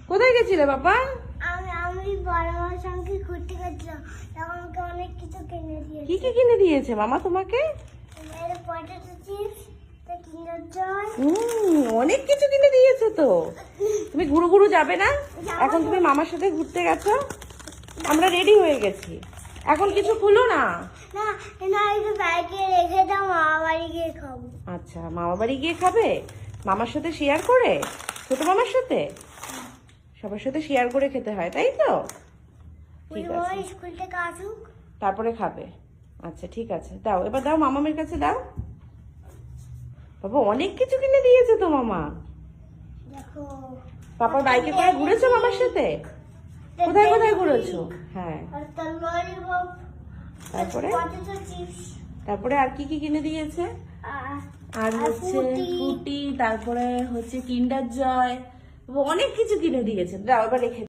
কোথায় গেছিলে বাবা? আমি বড় মার সঙ্গে ঘুরতে গেছিলাম, তখন আমাকে অনেক কিছু কিনে দিয়েছে। কি কি কিনে দিয়েছে মামা তোমাকে? এর পটেটো চিপস, কিন্ডার জয়। অনেক কিছু কিনে দিয়েছে তো। তুমি ঘুরু ঘুরু যাবে না? যাবো এখন তো। তুমি মামার সাথে ঘুরতে গেছো, আমরা রেডি হয়ে গেছি। এখন কিছু খুলো না। না না, একটু ব্যাগে রেখে দাও, মামা বাড়ি গিয়ে খাবো। আচ্ছা, মামা বাড়ি গিয়ে খাবে মামার সাথে শেয়ার করে? ছোট মামার সাথে সবার সাথে শেয়ার করে খেতে হয়, তাই তো? ঠিক মামা আছে, স্কুল থেকে আসুক। তারপরে খাবে। আচ্ছা ঠিক আছে, দাও এবার, দাও মামামের কাছে দাও। বাবা অনেক কিছু কিনে দিয়েছে তো মামা। দেখো, পাপার বাইকে করে ঘুরেছো মামার সাথে? কোথায় কোথায় ঘুরেছো? হ্যাঁ, আর তার ললিপপ, তারপরে? পটেটো চিপস, তারপরে আর কি কি কিনে দিয়েছে? আর হচ্ছে ফ্রুটি, তারপরে হচ্ছে কিন্ডার জয়, অনেক কিছু কিনে দিয়েছে। দাও এবার রেখে